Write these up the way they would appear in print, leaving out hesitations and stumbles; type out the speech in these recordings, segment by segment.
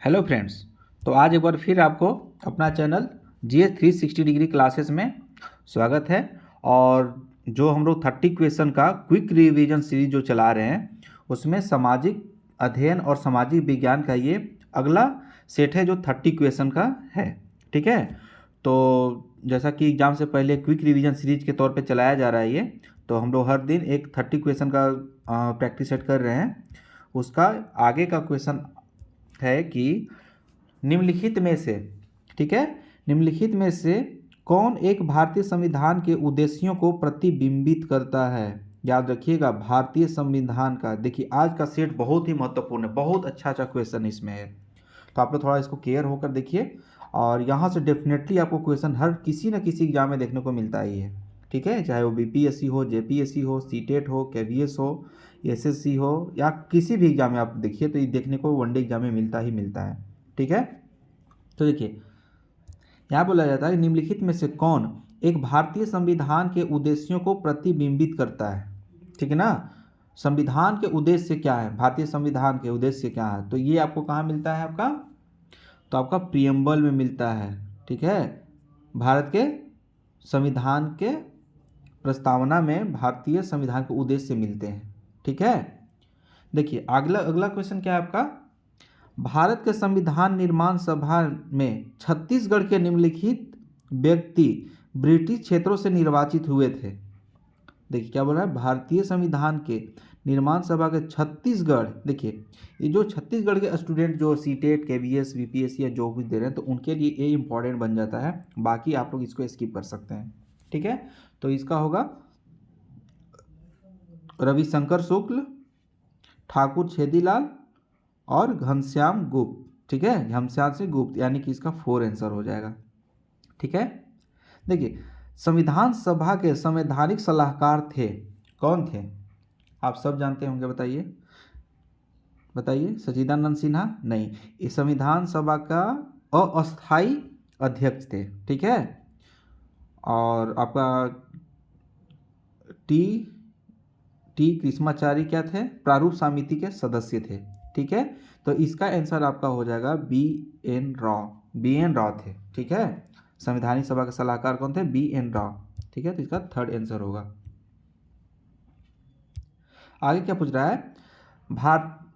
Hello friends. तो आज एक बार फिर आपको अपना चैनल GS 360 डिग्री क्लासेस में स्वागत है। और जो हम लोग 30 क्वेश्चन का क्विक रिवीजन सीरीज जो चला रहे हैं उसमें सामाजिक अध्ययन और सामाजिक विज्ञान का ये अगला सेट है जो 30 क्वेश्चन का है। ठीक है, तो जैसा कि एग्ज़ाम से पहले क्विक रिवीजन सीरीज के तौर पे चलाया जा रहा है ये, तो हम लोग हर दिन एक 30 क्वेश्चन का प्रैक्टिस सेट कर रहे हैं। उसका आगे का क्वेश्चन है कि निम्नलिखित में से, ठीक है, निम्नलिखित में से कौन एक भारतीय संविधान के उद्देश्यों को प्रतिबिंबित करता है। याद रखिएगा, भारतीय संविधान का। देखिए आज का सेट बहुत ही महत्वपूर्ण है, बहुत अच्छा क्वेश्चन इसमें है, तो आप लोग थोड़ा इसको केयर होकर देखिए। और यहाँ से डेफिनेटली आपको क्वेश्चन हर किसी न किसी एग्जाम में देखने को मिलता ही है। ठीक है, चाहे वो BPSC हो, JPSC हो, CTET हो, KVS हो, SSC हो, या किसी भी एग्जाम में आप देखिए तो ये देखने को वनडे एग्जाम में मिलता ही मिलता है। ठीक है, तो देखिए यहाँ बोला जाता है कि निम्नलिखित में से कौन एक भारतीय संविधान के उद्देश्यों को प्रतिबिंबित करता है। ठीक है ना, संविधान के उद्देश्य क्या है, भारतीय संविधान के उद्देश्य क्या है, तो ये आपको कहाँ मिलता है आपका, तो आपका प्रियम्बल में मिलता है। ठीक है, भारत के संविधान के प्रस्तावना में भारतीय संविधान के उद्देश्य मिलते हैं। ठीक है, देखिए अगला क्वेश्चन क्या है आपका, भारत के संविधान निर्माण सभा में छत्तीसगढ़ के निम्नलिखित व्यक्ति ब्रिटिश क्षेत्रों से निर्वाचित हुए थे। देखिए क्या बोल रहा है, भारतीय संविधान के निर्माण सभा के छत्तीसगढ़। देखिए ये जो छत्तीसगढ़ के स्टूडेंट जो CTET, KVS, BPSC या जो भी दे रहे हैं तो उनके लिए ये इंपॉर्टेंट बन जाता है, बाकी आप लोग इसको स्किप कर सकते हैं। ठीक है, तो इसका होगा रविशंकर शुक्ल, ठाकुर छेदीलाल और घनश्याम गुप्त। ठीक है, घनश्याम से गुप्त, यानी कि इसका 4 आंसर हो जाएगा। ठीक है, देखिए संविधान सभा के संवैधानिक सलाहकार थे, कौन थे, आप सब जानते होंगे, बताइए बताइए। सच्चिदानंद सिन्हा नहीं, इस संविधान सभा का अस्थाई अध्यक्ष थे। ठीक है, और आपका टी कृष्णाचारी क्या थे, प्रारूप समिति के सदस्य थे। ठीक है, तो इसका आंसर आपका हो जाएगा BN राव थे। ठीक है, संवैधानिक सभा के सलाहकार कौन थे, BN राव। ठीक है, तो इसका 3rd आंसर होगा। आगे क्या पूछ रहा है,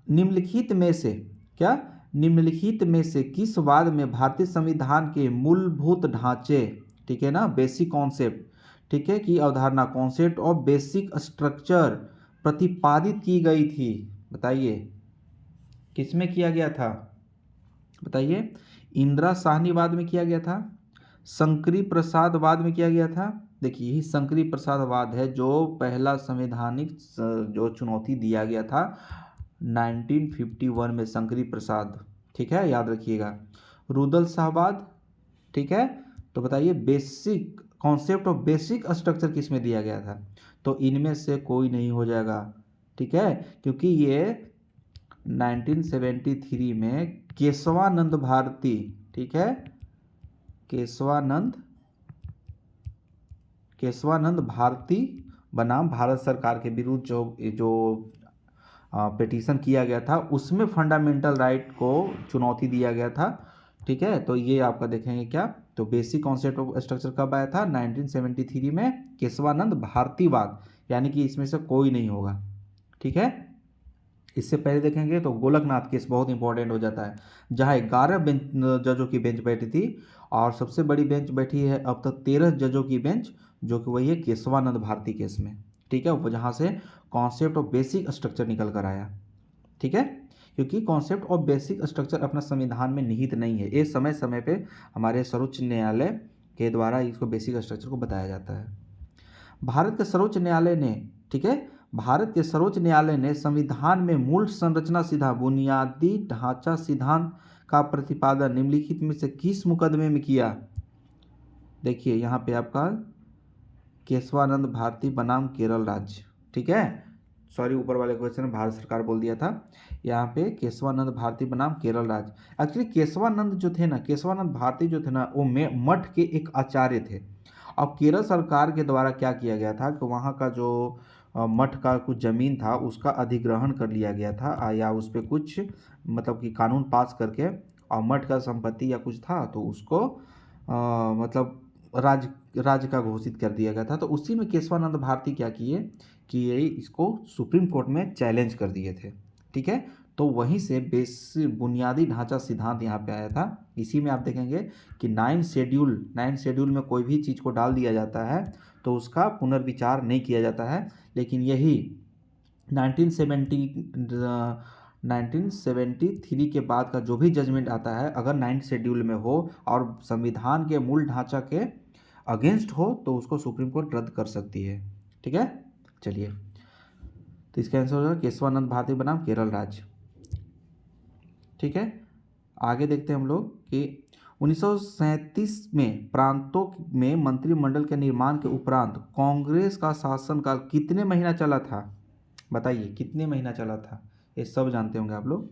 निम्नलिखित में से क्या, निम्नलिखित में से किस वाद में भारतीय संविधान के मूलभूत ढांचे, ठीक है ना, बेसिक कॉन्सेप्ट, ठीक है, की अवधारणा, कॉन्सेप्ट ऑफ बेसिक स्ट्रक्चर प्रतिपादित की गई थी। बताइए किसमें किया गया था, बताइए। इंदिरा साहनीवाद में किया गया था, शंकरी प्रसादवाद में किया गया था। देखिए यही शंकरी प्रसादवाद है जो पहला संवैधानिक जो चुनौती दिया गया था 1951 में, शंकरी प्रसाद। ठीक है, याद रखिएगा। रुदल शाहवाद, ठीक है, तो बताइए basic concept of basic structure किस में दिया गया था, तो इनमें से कोई नहीं हो जाएगा। ठीक है, क्योंकि ये 1973 में केशवानंद भारती, ठीक है, केशवानंद भारती बनाम भारत सरकार के विरुद्ध जो पिटीशन किया गया था उसमें फंडामेंटल राइट को चुनौती दिया गया था। ठीक है, तो ये आपका देखेंगे क्या, तो बेसिक कॉन्सेप्ट ऑफ स्ट्रक्चर कब आया था, 1973 में, केशवानंद भारतीवाद, यानी कि इसमें से कोई नहीं होगा। ठीक है, इससे पहले देखेंगे तो गोलकनाथ केस बहुत इंपॉर्टेंट हो जाता है, जहाँ 11 बेंच जजों की बेंच बैठी थी, और सबसे बड़ी बेंच बैठी है अब तक 13 जजों की बेंच, जो कि वही है केशवानंद भारती केस में। ठीक है, वो जहाँ से कॉन्सेप्ट ऑफ बेसिक स्ट्रक्चर निकल कर आया। ठीक है, क्योंकि कॉन्सेप्ट ऑफ बेसिक स्ट्रक्चर अपना संविधान में निहित नहीं है, ये समय समय पे हमारे सर्वोच्च न्यायालय के द्वारा इसको बेसिक स्ट्रक्चर को बताया जाता है। भारत के सर्वोच्च न्यायालय ने, ठीक है, भारत के सर्वोच्च न्यायालय ने संविधान में मूल संरचना सिद्धांत, बुनियादी ढांचा सिद्धांत का प्रतिपादन निम्नलिखित में से किस मुकदमे में किया। देखिए यहाँ पे आपका केशवानंद भारती बनाम केरल राज्य। ठीक है, सॉरी ऊपर वाले क्वेश्चन में भारत सरकार बोल दिया था, यहाँ पे केशवानंद भारती बनाम केरल राज्य। एक्चुअली केशवानंद जो थे ना, केशवानंद भारती जो थे ना, वो मठ के एक आचार्य थे। अब केरल सरकार के द्वारा क्या किया गया था कि वहाँ का जो मठ का कुछ ज़मीन था उसका अधिग्रहण कर लिया गया था, या उस पर कुछ मतलब कि कानून पास करके और मठ का संपत्ति या कुछ था तो उसको मतलब राज्य का घोषित कर दिया गया था। तो उसी में केशवानंद भारती क्या किए कि ये इसको सुप्रीम कोर्ट में चैलेंज कर दिए थे। ठीक है, तो वहीं से बुनियादी ढांचा सिद्धांत यहाँ पे आया था। इसी में आप देखेंगे कि 9 शेड्यूल में कोई भी चीज़ को डाल दिया जाता है तो उसका पुनर्विचार नहीं किया जाता है, लेकिन यही 1973 के बाद का जो भी जजमेंट आता है, अगर 9 शेड्यूल में हो और संविधान के मूल ढांचा के अगेंस्ट हो तो उसको सुप्रीम कोर्ट रद्द कर सकती है। ठीक है, चलिए, तो इसका आंसर होगा केशवानंद भारती बनाम केरल राज्य। ठीक है, आगे देखते हैं हम लोग कि 1937 में प्रांतों में मंत्रिमंडल के निर्माण के उपरांत कांग्रेस का शासनकाल कितने महीना चला था? बताइए कितने महीना चला था? ये सब जानते होंगे आप लोग।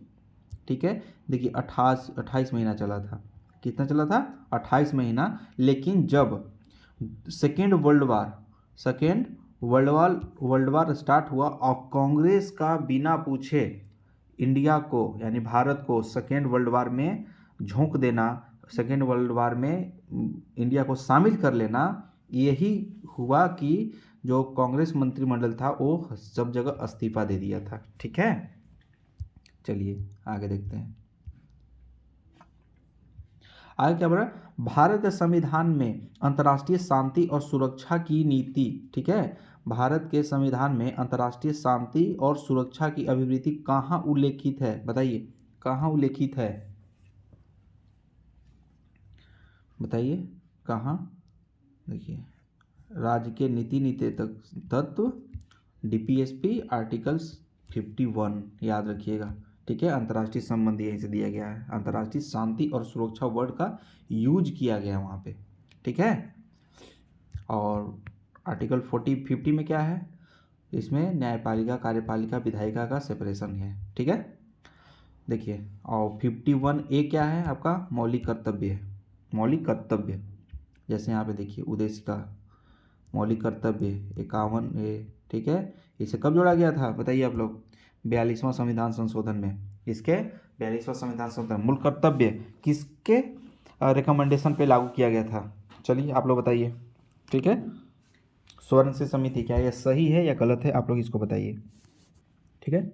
ठीक है, देखिए 28 महीना चला था। कितना चला था? 28 महीना। लेकिन जब सेकेंड वर्ल्ड वार स्टार्ट हुआ और कांग्रेस का बिना पूछे इंडिया को यानी भारत को सेकेंड वर्ल्ड वार में झोंक देना, सेकेंड वर्ल्ड वार में इंडिया को शामिल कर लेना, यही हुआ कि जो कांग्रेस मंत्रिमंडल था वो सब जगह इस्तीफा दे दिया था। ठीक है, चलिए आगे देखते हैं। आगे क्या बोला? भारत के संविधान में अंतर्राष्ट्रीय शांति और सुरक्षा की नीति। ठीक है, भारत के संविधान में अंतर्राष्ट्रीय शांति और सुरक्षा की अभिवृत्ति कहाँ उल्लेखित है? बताइए कहाँ उल्लेखित है? बताइए कहाँ? देखिए, राज्य के नीति तत्व, डीपीएसपी, आर्टिकल्स 51 याद रखिएगा। ठीक है, अंतर्राष्ट्रीय संबंध यहीं से दिया गया है, अंतर्राष्ट्रीय शांति और सुरक्षा वर्ड का यूज किया गया है वहाँ पे। ठीक है, और आर्टिकल 50 में क्या है? इसमें न्यायपालिका, कार्यपालिका, विधायिका का सेपरेशन है। ठीक है, देखिए, और 51A क्या है? आपका मौलिक कर्तव्य है। मौलिक कर्तव्य, जैसे यहाँ पे देखिए उद्देश्य का मौलिक कर्तव्य 51A। ठीक है, इसे कब जोड़ा गया था बताइए आप लोग? 42वां संविधान संशोधन में। इसके 42वां संविधान संशोधन मूल कर्तव्य किसके रिकमेंडेशन पे लागू किया गया था? चलिए आप लोग बताइए। ठीक है, स्वर्ण से समिति, क्या यह सही है या गलत है? आप लोग इसको बताइए। ठीक है,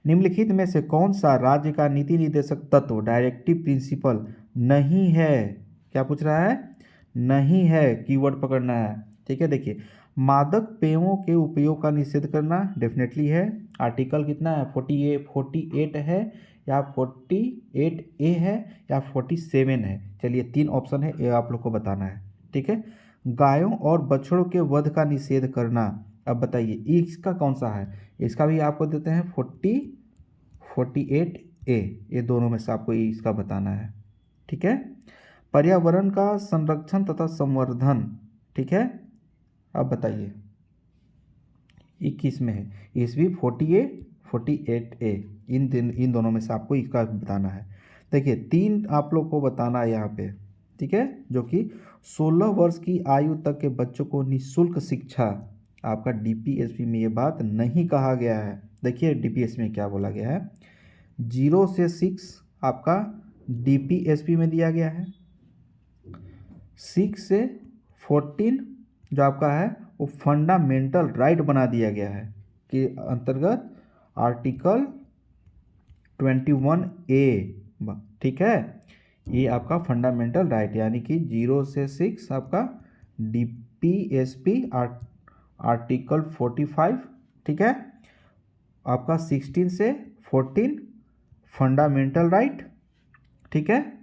निम्नलिखित में से कौन सा राज्य का नीति निर्देशक तत्व डायरेक्टिव प्रिंसिपल नहीं है? क्या पूछ रहा है? नहीं है, कीवर्ड पकड़ना है। ठीक है, देखिए, मादक पेयों के उपयोग का निषेध करना डेफिनेटली है। आर्टिकल कितना है? 48 है या 48A है या 47 है? चलिए 3 ऑप्शन है, ये आप लोग को बताना है। ठीक है, गायों और बछड़ों के वध का निषेध करना। अब बताइए इसका कौन सा है? इसका भी आपको देते हैं 48A, ये दोनों में से आपको इसका बताना है। ठीक है, पर्यावरण का संरक्षण तथा संवर्धन। ठीक है, अब बताइए 21 में है, इस भी 48A, इन दोनों में से आपको इसका बताना है। देखिए 3 आप लोग को बताना है यहाँ पे। ठीक है, जो कि 16 वर्ष की आयु तक के बच्चों को निःशुल्क शिक्षा। आपका डीपीएसपी में ये बात नहीं कहा गया है। देखिए डीपीएसपी में क्या बोला गया है? 0 से 6 आपका डीपीएसपी में दिया गया है। 6 से 14 जो आपका है वो फंडामेंटल राइट बना दिया गया है कि अंतर्गत आर्टिकल 21A। ठीक है, ये आपका फंडामेंटल राइट, यानी कि 0 से 6 आपका डीपीएसपी आर्टिकल 45। ठीक है, आपका 16 से 14 फंडामेंटल राइट। ठीक है,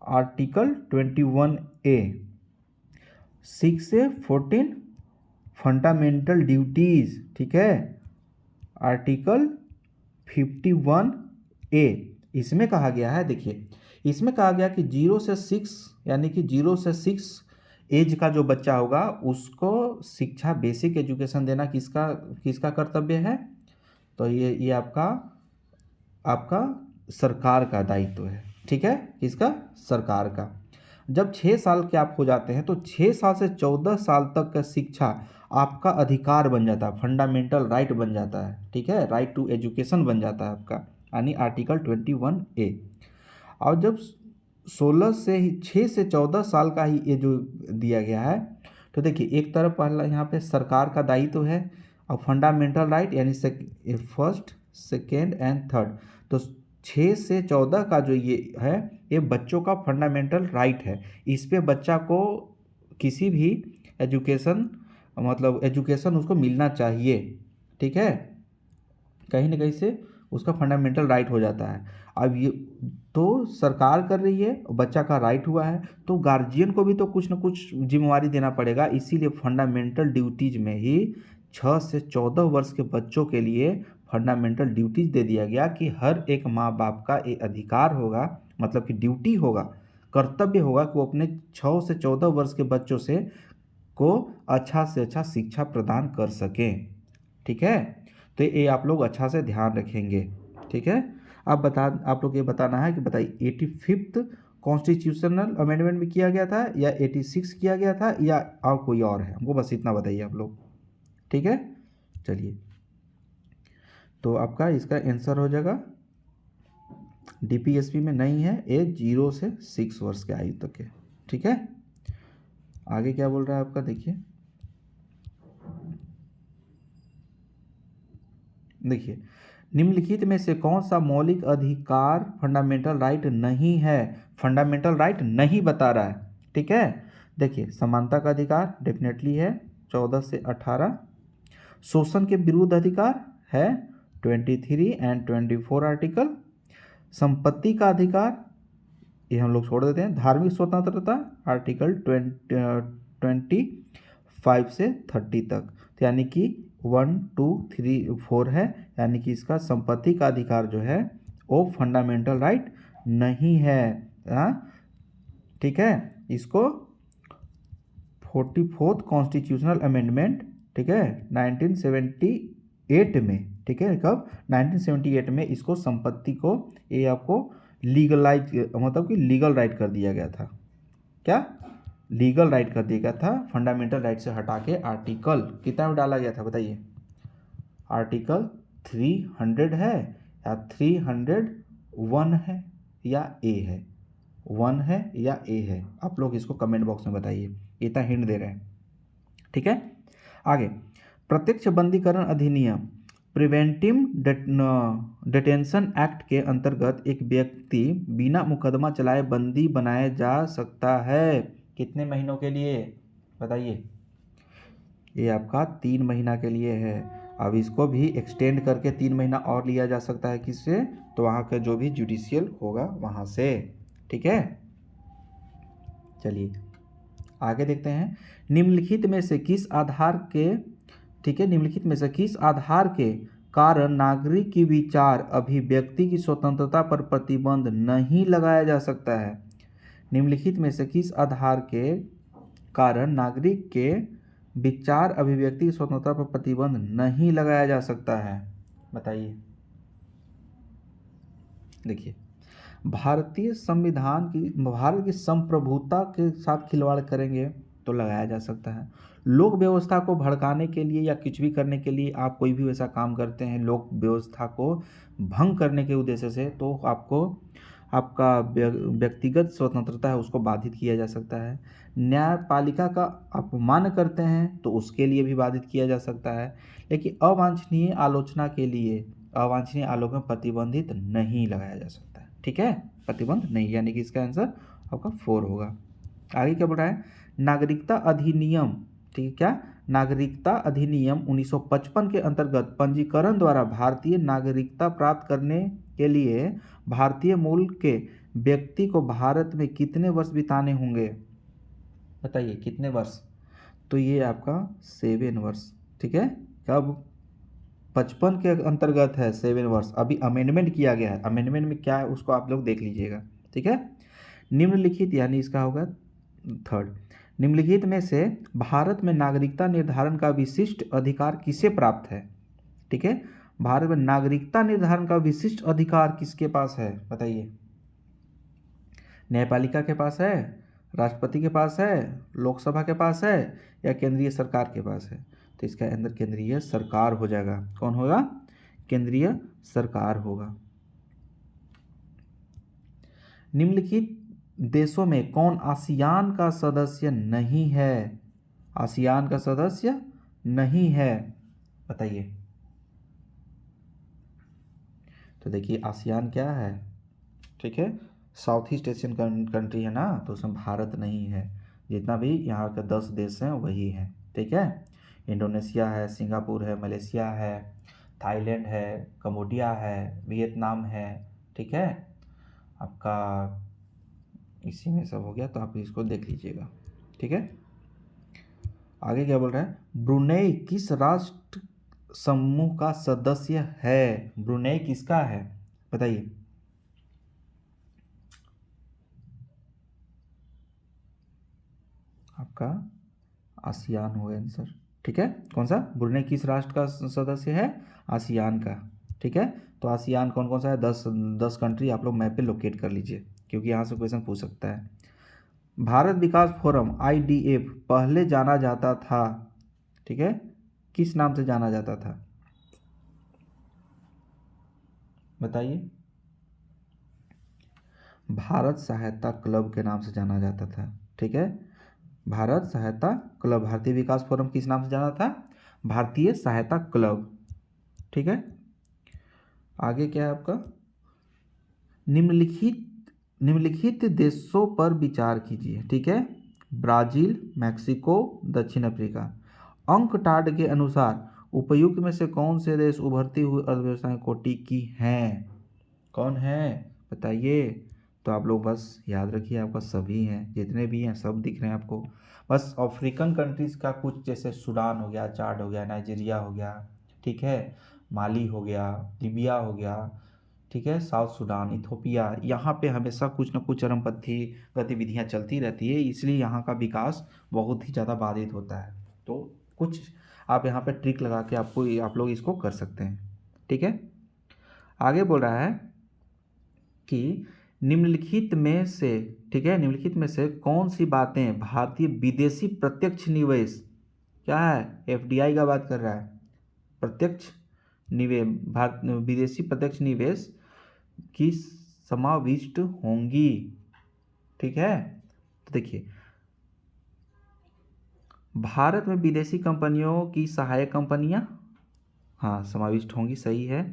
आर्टिकल 21A। 6 से 14 फंडामेंटल ड्यूटीज़। ठीक है, आर्टिकल 51A। इसमें कहा गया है, देखिए इसमें कहा गया कि 0 से 6 यानी कि 0 से 6 एज का जो बच्चा होगा उसको शिक्षा, बेसिक एजुकेशन देना किसका कर्तव्य है? तो ये आपका सरकार का दायित्व है। ठीक है, किसका? सरकार का। जब 6 साल के आप हो जाते हैं तो 6 साल से 14 साल तक का शिक्षा आपका अधिकार बन जाता है, फंडामेंटल राइट बन जाता है। ठीक है, राइट टू एजुकेशन बन जाता है आपका, यानी आर्टिकल 21A। और जब 16 से ही 6 से 14 साल का ही ये जो दिया गया है। तो देखिए एक तरफ पहला यहाँ पे सरकार का दायित्व है और फंडामेंटल राइट यानी फर्स्ट सेकेंड एंड थर्ड। तो 6 से 14 का जो ये है ये बच्चों का फंडामेंटल राइट है। इस पे बच्चा को किसी भी एजुकेशन मतलब एजुकेशन उसको मिलना चाहिए, ठीक है, कहीं ना कहीं से उसका फंडामेंटल राइट हो जाता है। अब ये तो सरकार कर रही है, बच्चा का राइट हुआ है, तो गार्जियन को भी तो कुछ ना कुछ जिम्मेवारी देना पड़ेगा। इसीलिए फंडामेंटल ड्यूटीज में ही 6 से 14 वर्ष के बच्चों के लिए फंडामेंटल ड्यूटीज दे दिया गया कि हर एक माँ बाप का ये अधिकार होगा, मतलब कि ड्यूटी होगा, कर्तव्य होगा कि वो अपने 6 से 14 वर्ष के बच्चों को अच्छा से अच्छा शिक्षा प्रदान कर सकें, ठीक है। तो ये आप लोग अच्छा से ध्यान रखेंगे, ठीक है। अब आप लोग ये बताना है कि बताइए 85th कॉन्स्टिट्यूशनल अमेंडमेंट में किया गया था या 86 किया गया था या और कोई और है, हमको बस इतना बताइए आप लोग, ठीक है। चलिए तो आपका इसका आंसर हो जाएगा डीपीएसपी में नहीं है, एज 0 से 6 वर्ष के आयु तक है, ठीक है। आगे क्या बोल रहा है आपका, देखिए निम्नलिखित में से कौन सा मौलिक अधिकार फंडामेंटल राइट नहीं है। फंडामेंटल राइट नहीं बता रहा है, ठीक है। देखिए समानता का अधिकार डेफिनेटली है 14 से 18। शोषण के विरुद्ध अधिकार है 23 एंड 24 आर्टिकल। संपत्ति का अधिकार ये हम लोग छोड़ देते हैं। धार्मिक स्वतंत्रता आर्टिकल 25 से 30 तक, तो यानी कि 1 2 3 4 है, यानी कि इसका संपत्ति का अधिकार जो है वो फंडामेंटल राइट नहीं है, हाँ ठीक है। इसको 44th कॉन्स्टिट्यूशनल अमेंडमेंट, ठीक है, 1978 में, ठीक है, कब 1978 में इसको संपत्ति को ये आपको लीगलाइज मतलब कि लीगल राइट कर दिया गया था। क्या लीगल राइट कर दिया गया था, फंडामेंटल राइट से हटा के आर्टिकल कितना में डाला गया था बताइए। आर्टिकल 300 है या 301 है या ए है, 1 है या ए है, आप लोग इसको कमेंट बॉक्स में बताइए, इतना हिंट दे रहे हैं, ठीक है। आगे प्रत्यक्ष बंदीकरण अधिनियम प्रिवेंटिव डिटेंशन एक्ट के अंतर्गत एक व्यक्ति बिना मुकदमा चलाए बंदी बनाया जा सकता है। कितने महीनों के लिए बताइए। ये आपका 3 महीना के लिए है। अब इसको भी एक्सटेंड करके 3 महीना और लिया जा सकता है, किससे, तो वहाँ का जो भी जुडिशियल होगा वहाँ से, ठीक है। चलिए आगे देखते हैं। निम्नलिखित में से किस आधार के, ठीक है, निम्नलिखित में से किस आधार के कारण नागरिक की विचार अभिव्यक्ति की स्वतंत्रता पर प्रतिबंध नहीं लगाया जा सकता है। निम्नलिखित में से किस आधार के कारण नागरिक के विचार अभिव्यक्ति की स्वतंत्रता पर प्रतिबंध नहीं लगाया जा सकता है, बताइए। देखिए भारतीय संविधान की, भारत की संप्रभुता के साथ खिलवाड़ करेंगे तो लगाया जा सकता है। लोक व्यवस्था को भड़काने के लिए या कुछ भी करने के लिए आप कोई भी वैसा काम करते हैं लोक व्यवस्था को भंग करने के उद्देश्य से, तो आपको आपका व्यक्तिगत स्वतंत्रता है उसको बाधित किया जा सकता है। न्यायपालिका का अपमान करते हैं तो उसके लिए भी बाधित किया जा सकता है। लेकिन अवांछनीय आलोचना के लिए, अवांछनीय आलोचना प्रतिबंधित नहीं लगाया जा सकता है, ठीक है, प्रतिबंध नहीं, यानी कि इसका आंसर आपका 4 होगा। आगे क्या बोल रहा है, नागरिकता अधिनियम, ठीक है, क्या नागरिकता अधिनियम 1955 के अंतर्गत पंजीकरण द्वारा भारतीय नागरिकता प्राप्त करने के लिए भारतीय मूल के व्यक्ति को भारत में कितने वर्ष बिताने होंगे, बताइए कितने वर्ष। तो ये आपका 7 वर्ष, ठीक है। कब 55 के अंतर्गत है 7 वर्ष, अभी अमेंडमेंट किया गया है, अमेंडमेंट में क्या है उसको आप लोग देख लीजिएगा, ठीक है। निम्नलिखित यानी इसका होगा 3rd, निम्नलिखित में से भारत में नागरिकता निर्धारण का विशिष्ट अधिकार किसे प्राप्त है, ठीक है। भारत में नागरिकता निर्धारण का विशिष्ट अधिकार किसके पास है बताइए। न्यायपालिका के पास है, राष्ट्रपति के पास है, लोकसभा के पास है या केंद्रीय सरकार के पास है, तो इसका अंदर केंद्रीय सरकार हो जाएगा। कौन होगा, केंद्रीय सरकार होगा। निम्नलिखित देशों में कौन आसियान का सदस्य नहीं है? आसियान का सदस्य नहीं है, बताइए। तो देखिए आसियान क्या है, ठीक है, साउथ ईस्ट एशियन कंट्री है ना, तो उसमें भारत नहीं है। जितना भी यहाँ के 10 देश हैं वही हैं, ठीक है। इंडोनेशिया है, सिंगापुर है, मलेशिया है, थाईलैंड है, कम्बोडिया है, वियतनाम है, ठीक है। आपका इसी में सब हो गया, तो आप इसको देख लीजिएगा, ठीक है। आगे क्या बोल रहा है, ब्रुनेई किस राष्ट्र समूह का सदस्य है? ब्रुनेई किसका है, बताइए। आपका आसियान हो गया आंसर, ठीक है। कौन सा, ब्रुनेई किस राष्ट्र का सदस्य है? आसियान का, ठीक है। तो आसियान कौन कौन सा है? 10 कंट्री आप लोग मैप पे लोकेट कर लीजिए, क्योंकि यहाँ से क्वेश्चन पूछ सकता है। भारत विकास फोरम IDF पहले जाना जाता था, ठीक है, किस नाम से जाना जाता था, बताइए। भारत सहायता क्लब के नाम से जाना जाता था, ठीक है। भारत सहायता क्लब, भारतीय विकास फोरम किस नाम से जाना था? भारतीय सहायता क्लब, ठीक है। आगे क्या है आपका, निम्नलिखित देशों पर विचार कीजिए, ठीक है। ब्राजील, मैक्सिको, दक्षिण अफ्रीका। अंकटाड के अनुसार उपयुक्त में से कौन से देश उभरती हुई अर्थव्यवस्था कोटि की हैं? कौन है, बताइए। तो आप लोग बस याद रखिए, आपका सभी हैं, जितने भी हैं सब दिख रहे हैं आपको। बस अफ्रीकन कंट्रीज़ का कुछ, जैसे सूडान हो गया, चाड हो गया, नाइजीरिया हो गया, ठीक है, माली हो गया, लीबिया हो गया, ठीक है, साउथ सूडान, इथोपिया, यहाँ पे हमेशा कुछ ना कुछ चरमपंथी गतिविधियाँ चलती रहती है, इसलिए यहाँ का विकास बहुत ही ज़्यादा बाधित होता है। तो कुछ आप यहाँ पे ट्रिक लगा के आप लोग इसको कर सकते हैं, ठीक है। आगे बोल रहा है कि निम्नलिखित में से, ठीक है, निम्नलिखित में से कौन सी बातें भारतीय विदेशी प्रत्यक्ष निवेश, क्या है, FDI का बात कर रहा है, प्रत्यक्ष निवेश, भारत विदेशी प्रत्यक्ष निवेश की समाविष्ट होंगी, ठीक है। तो देखिए, भारत में विदेशी कंपनियों की सहायक कंपनियां, हाँ, समाविष्ट होंगी, सही है।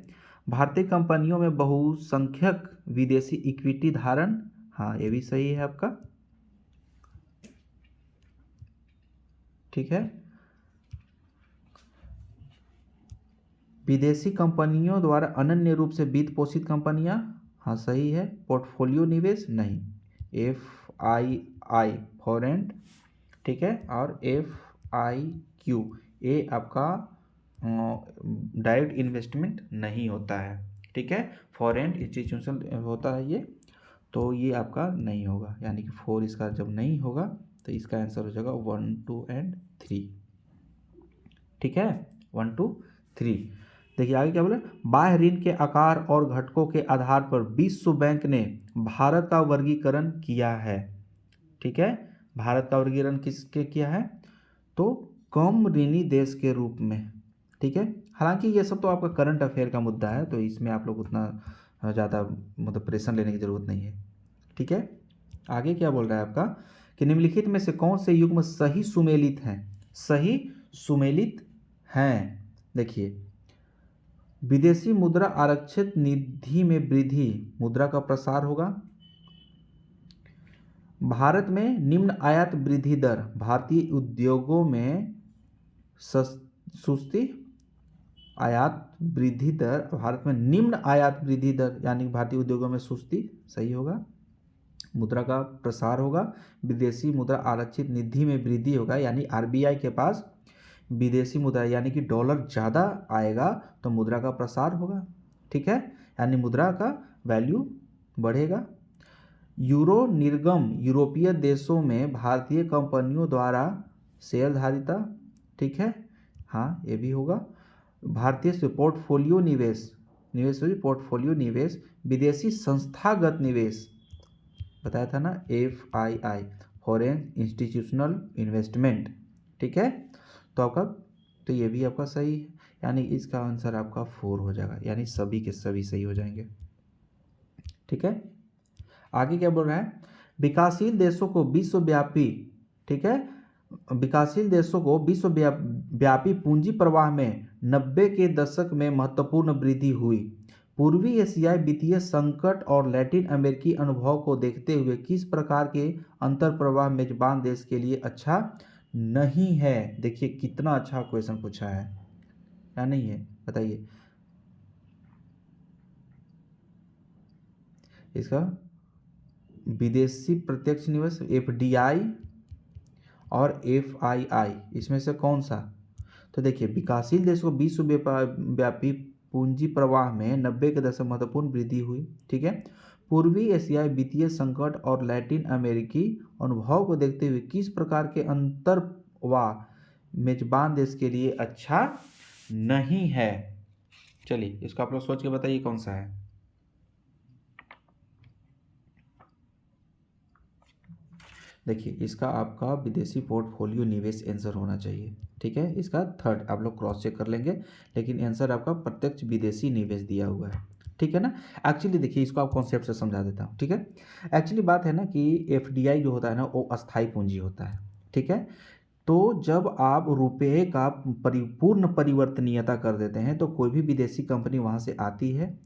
भारतीय कंपनियों में बहुसंख्यक विदेशी इक्विटी धारण, हाँ, ये भी सही है आपका, ठीक है। विदेशी कंपनियों द्वारा अनन्य रूप से वित्त पोषित कंपनियां, हाँ, सही है। पोर्टफोलियो निवेश नहीं, FII फॉरेन, ठीक है, और FIQ ये आपका डायरेक्ट इन्वेस्टमेंट नहीं होता है, ठीक है, फॉरेन इंस्टीट्यूशनल होता है ये, तो ये आपका नहीं होगा, यानी कि 4 इसका जब नहीं होगा तो इसका आंसर हो जाएगा 1, 2 एंड 3, ठीक है, 1, 2, 3। देखिए आगे क्या बोले, बाह्य ऋण के आकार और घटकों के आधार पर विश्व बैंक ने भारत का वर्गीकरण किया है, ठीक है। भारत का वर्गीकरण किसके किया है? तो कम ऋणी देश के रूप में, ठीक है। हालांकि ये सब तो आपका करंट अफेयर का मुद्दा है, तो इसमें आप लोग उतना ज़्यादा मतलब प्रेशर लेने की ज़रूरत नहीं है, ठीक है। आगे क्या बोल रहा है आपका कि निम्नलिखित में से कौन से युग्म सही सुमेलित हैं? सही सुमेलित हैं, देखिए, विदेशी मुद्रा आरक्षित निधि में वृद्धि, मुद्रा का प्रसार होगा। भारत में निम्न आयात वृद्धि दर, भारतीय उद्योगों में सुस्ती आयात वृद्धि दर, भारत में निम्न आयात वृद्धि दर, यानी भारतीय उद्योगों में सुस्ती, सही होगा। मुद्रा का प्रसार होगा, विदेशी मुद्रा आरक्षित निधि में वृद्धि होगा, यानी RBI के पास विदेशी मुद्रा यानी कि डॉलर ज़्यादा आएगा तो मुद्रा का प्रसार होगा, ठीक है, यानी मुद्रा का वैल्यू बढ़ेगा। यूरो निर्गम यूरोपीय देशों में भारतीय कंपनियों द्वारा शेयरधारिता, ठीक है, हाँ, ये भी होगा। भारतीय से पोर्टफोलियो निवेश, पोर्टफोलियो निवेश, विदेशी संस्थागत निवेश बताया था ना, FII फॉरेन इंस्टीट्यूशनल इन्वेस्टमेंट, ठीक है। तो आपका, तो ये भी आपका सही है, यानी इसका आंसर आपका 4 हो जाएगा, यानी सभी के सभी सही हो जाएंगे, ठीक है। आगे क्या बोल रहा है, विकासशील देशों को विश्वव्यापी, ठीक है, विकासशील देशों को विश्वव्यापी पूंजी प्रवाह में 90 के दशक में महत्वपूर्ण वृद्धि हुई। पूर्वी एशियाई वित्तीय संकट और लैटिन अमेरिकी अनुभव को देखते हुए किस प्रकार के अंतर प्रवाह मेजबान देश के लिए अच्छा नहीं है? देखिए कितना अच्छा क्वेश्चन पूछा है, क्या नहीं है बताइए इसका। विदेशी प्रत्यक्ष निवेश एफडीआई और एफआईआई, इसमें से कौन सा? तो देखिए विकासशील देशों को विश्वव्यापी पूंजी प्रवाह में 90 के दशक महत्वपूर्ण वृद्धि हुई, ठीक है। पूर्वी एशियाई वित्तीय संकट और लैटिन अमेरिकी अनुभव को देखते हुए किस प्रकार के अंतर्वाह मेजबान देश के लिए अच्छा नहीं है? चलिए इसको आप लोग सोच के बताइए कौन सा है। देखिए इसका आपका विदेशी पोर्टफोलियो निवेश आंसर होना चाहिए, ठीक है। इसका थर्ड आप लोग क्रॉस चेक कर लेंगे, लेकिन आंसर आपका प्रत्यक्ष विदेशी निवेश दिया हुआ है, ठीक है ना। एक्चुअली देखिए इसको आप कॉन्सेप्ट से समझा देता हूँ, ठीक है। एक्चुअली बात है ना कि एफडीआई जो होता है ना वो अस्थायी पूंजी होता है, ठीक है। तो जब आप रुपये का परिपूर्ण परिवर्तनीयता कर देते हैं तो कोई भी विदेशी कंपनी वहाँ से आती है,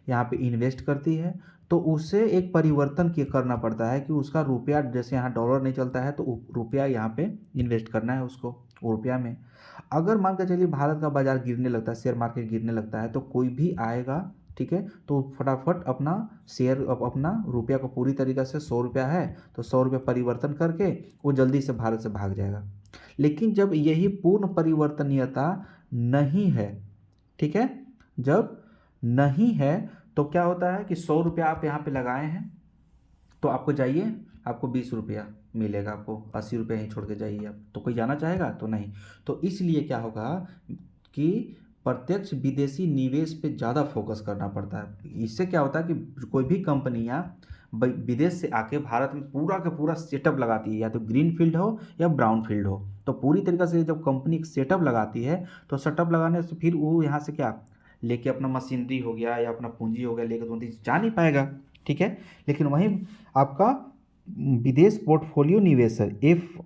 यहाँ पे इन्वेस्ट करती है, तो उसे एक परिवर्तन करना पड़ता है कि उसका रुपया, जैसे यहाँ डॉलर नहीं चलता है तो रुपया यहाँ पे इन्वेस्ट करना है उसको रुपया में। अगर मान कर चलिए भारत का बाजार गिरने लगता है, शेयर मार्केट गिरने लगता है, तो कोई भी आएगा, ठीक है, तो फटाफट अपना शेयर अपना रुपया को पूरी तरीक़े से 100 रुपया है तो 100 रुपया परिवर्तन करके वो जल्दी से भारत से भाग जाएगा। लेकिन जब यही पूर्ण परिवर्तनीयता नहीं है, ठीक है, जब नहीं है तो क्या होता है कि 100 रुपया आप यहाँ पे लगाए हैं तो आपको जाइए, आपको 20 रुपया मिलेगा, आपको 80 रुपया ही छोड़ के जाइए आप, तो कोई जाना चाहेगा? तो नहीं। तो इसलिए क्या होगा कि प्रत्यक्ष विदेशी निवेश पे ज़्यादा फोकस करना पड़ता है। इससे क्या होता है कि कोई भी कंपनियाँ विदेश से आके भारत में पूरा का पूरा सेटअप लगाती है, या तो ग्रीन फील्ड हो या ब्राउन फील्ड हो। तो पूरी तरीके से जब कंपनी सेटअप लगाती है तो सेटअप लगाने से फिर वो यहाँ से क्या लेके अपना मशीनरी हो गया या अपना पूंजी हो गया लेके तो जा नहीं पाएगा, ठीक है। लेकिन वहीं आपका विदेश पोर्टफोलियो निवेश है एफ,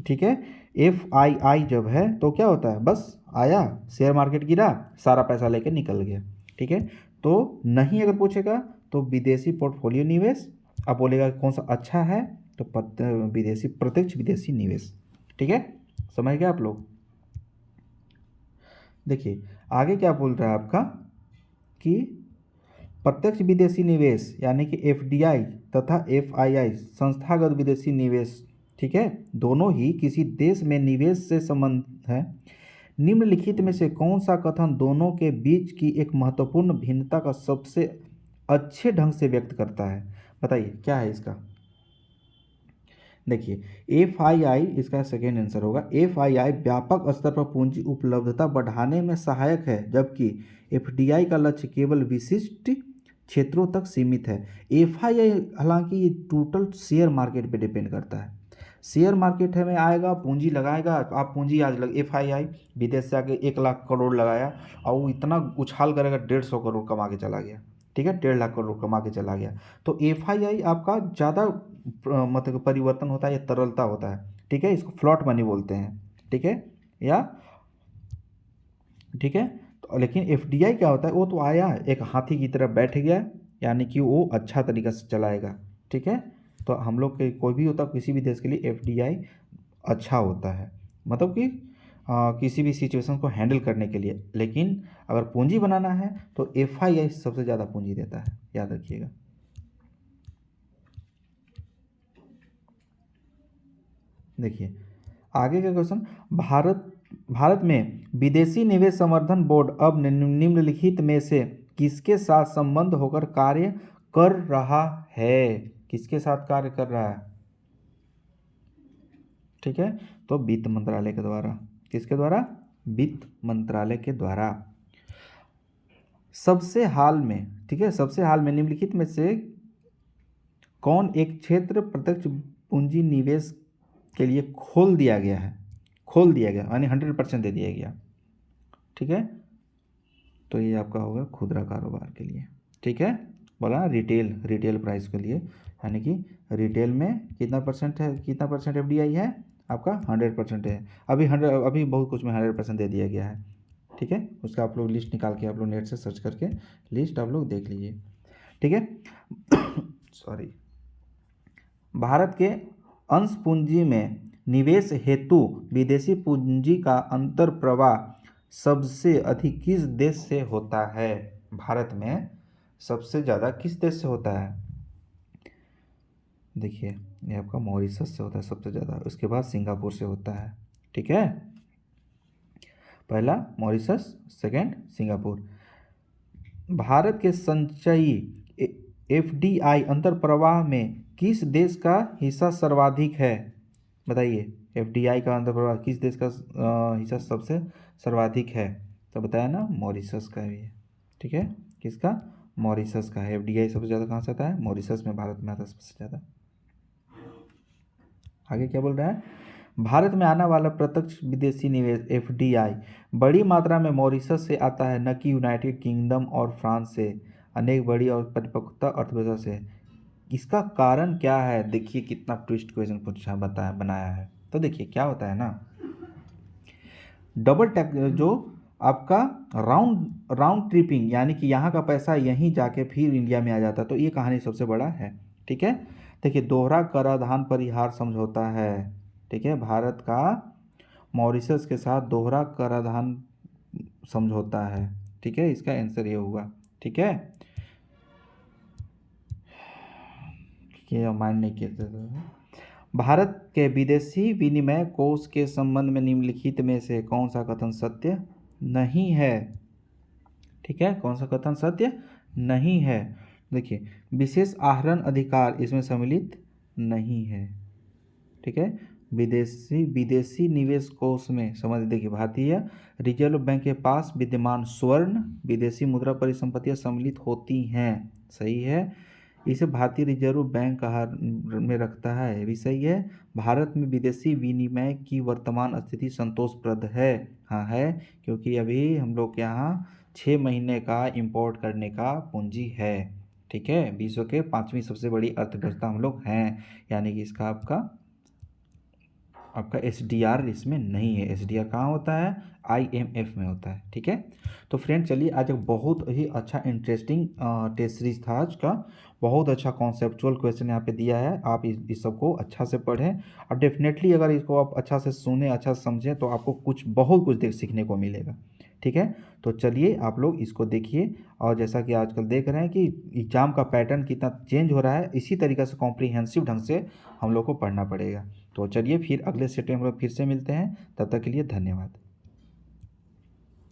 ठीक है, एफआईआई जब है तो क्या होता है, बस आया शेयर मार्केट गिरा सारा पैसा लेके निकल गया, ठीक है। तो नहीं अगर पूछेगा तो विदेशी पोर्टफोलियो निवेश, अब बोलेगा कौन सा अच्छा है तो विदेशी प्रत्यक्ष विदेशी निवेश, ठीक है। समझ गए आप लोग? देखिए आगे क्या बोल रहा है आपका कि प्रत्यक्ष विदेशी निवेश यानी कि एफडीआई तथा एफआईआई संस्थागत विदेशी निवेश, ठीक है, दोनों ही किसी देश में निवेश से संबंध है। निम्नलिखित में से कौन सा कथन दोनों के बीच की एक महत्वपूर्ण भिन्नता का सबसे अच्छे ढंग से व्यक्त करता है? बताइए क्या है इसका। देखिए एफआईआई इसका सेकेंड आंसर होगा। एफआईआई व्यापक स्तर पर पूंजी उपलब्धता बढ़ाने में सहायक है, जबकि एफडीआई का लक्ष्य केवल विशिष्ट क्षेत्रों तक सीमित है। एफआईआई हालांकि ये टोटल शेयर मार्केट पे डिपेंड करता है। शेयर मार्केट में आएगा पूंजी लगाएगा, आप पूंजी आज लग एफआईआई विदेश से आके 1 लाख करोड़ लगाया और वो इतना उछाल करेगा 150 करोड़ कमा के चला गया, ठीक है, 1.5 लाख करोड़ कमा के चला गया। तो एफआईआई आपका ज़्यादा मतलब परिवर्तन होता है या तरलता होता है, ठीक है, इसको फ्लॉट मनी बोलते हैं, ठीक है, या ठीक है। तो लेकिन एफडीआई क्या होता है, वो तो आया एक हाथी की तरह बैठ गया, यानी कि वो अच्छा तरीका से चलाएगा, ठीक है। तो हम लोग के कोई भी होता किसी भी देश के लिए एफडीआई अच्छा होता है, मतलब कि किसी भी सिचुएशन को हैंडल करने के लिए। लेकिन अगर पूंजी बनाना है तो एफआईआई सबसे ज़्यादा पूंजी देता है, याद रखिएगा। देखिए आगे का क्वेश्चन, भारत में विदेशी निवेश संवर्धन बोर्ड अब निम्नलिखित में से किसके साथ संबंध होकर कार्य कर रहा है? किसके साथ कार्य कर रहा है? ठीक है, तो वित्त मंत्रालय के द्वारा। किसके द्वारा? वित्त मंत्रालय के द्वारा। सबसे हाल में, ठीक है, सबसे हाल में निम्नलिखित में से कौन एक क्षेत्र प्रत्यक्ष पूंजी निवेश के लिए खोल दिया गया है? खोल दिया गया यानी 100% दे दिया गया, ठीक है। तो ये आपका होगा खुदरा कारोबार के लिए, ठीक है। बोला ना, रिटेल प्राइस के लिए, यानी कि रिटेल में कितना परसेंट है, कितना परसेंट एफडीआई है आपका, 100% है। अभी बहुत कुछ में 100% दे दिया गया है। ठीक है, उसका आप लोग लिस्ट निकाल के आप लोग नेट से सर्च करके लिस्ट आप लोग देख लीजिए। ठीक है सॉरी। भारत के अंश पूंजी में निवेश हेतु विदेशी पूंजी का अंतर प्रवाह सबसे अधिक किस देश से होता है? भारत में सबसे ज़्यादा किस देश से होता है? देखिए, ये आपका मॉरिशस से होता है सबसे ज़्यादा, उसके बाद सिंगापुर से होता है। ठीक है, पहला मॉरिशस, सेकंड सिंगापुर। भारत के संचयी एफडीआई अंतर प्रवाह में किस देश का हिस्सा सर्वाधिक है? बताइए, एफडीआई का अंतर प्रवाह किस देश का हिस्सा सबसे सर्वाधिक है? तो बताया ना, मॉरिशस का भी है। ठीक है, किसका? मॉरिशस का है। एफडीआई सबसे ज़्यादा कहाँ से आता है? मॉरिशस में, भारत में आता है सबसे ज़्यादा। आगे क्या बोल रहा है? भारत में आने वाला प्रत्यक्ष विदेशी निवेश एफडीआई बड़ी मात्रा में मॉरिशस से आता है, न कि यूनाइटेड किंगडम और फ्रांस से, अनेक बड़ी और परिपक्वता अर्थव्यवस्था से। इसका कारण क्या है? देखिए कितना ट्विस्ट क्वेश्चन पूछा बनाया है। तो देखिए क्या होता है ना, डबल टैक्स, जो आपका राउंड ट्रिपिंग, यानी कि यहाँ का पैसा यहीं जाके फिर इंडिया में आ जाता है, तो ये कहानी सबसे बड़ा है। ठीक है, देखिए दोहरा कराधान परिहार समझौता है। ठीक है, भारत का मॉरिशस के साथ दोहरा कराधान समझौता है। ठीक है, इसका आंसर ये हुआ। ठीक है, ये माइंड नहीं किया था। भारत के विदेशी विनिमय कोष के संबंध में निम्नलिखित में से कौन सा कथन सत्य नहीं है? ठीक है, कौन सा कथन सत्य नहीं है? देखिए, विशेष आहरण अधिकार इसमें सम्मिलित नहीं है। ठीक है, विदेशी निवेश कोष में समझ, देखिए भारतीय रिजर्व बैंक के पास विद्यमान स्वर्ण विदेशी मुद्रा परिसंपत्तियां सम्मिलित होती हैं। सही है, इसे भारतीय रिजर्व बैंक में रखता है, ये भी सही है। भारत में विदेशी विनिमय की वर्तमान स्थिति संतोषप्रद है। हाँ है, क्योंकि अभी हम लोग के यहाँ 6 महीने का इंपोर्ट करने का पूंजी है। ठीक है, विश्व के 5वीं सबसे बड़ी अर्थव्यवस्था हम लोग हैं, यानी कि इसका आपका एसडीआर इसमें नहीं है। एसडीआर कहाँ होता है? आईएमएफ में होता है। ठीक है, तो फ्रेंड चलिए, आज एक बहुत ही अच्छा इंटरेस्टिंग टेस्ट सीरीज था आज का। बहुत अच्छा कॉन्सेप्चुअल क्वेश्चन यहाँ पे दिया है, आप इस सबको अच्छा से पढ़ें, और डेफिनेटली अगर इसको आप अच्छा से सुने, अच्छा से समझें, तो आपको बहुत कुछ सीखने को मिलेगा। ठीक है, तो चलिए आप लोग इसको देखिए, और जैसा कि आजकल देख रहे हैं कि एग्ज़ाम का पैटर्न कितना चेंज हो रहा है, इसी तरीक़े से कॉम्प्रिहेंसिव ढंग से हम लोग को पढ़ना पड़ेगा। तो चलिए फिर अगले सेट में हम लोग फिर से मिलते हैं, तब तक के लिए धन्यवाद।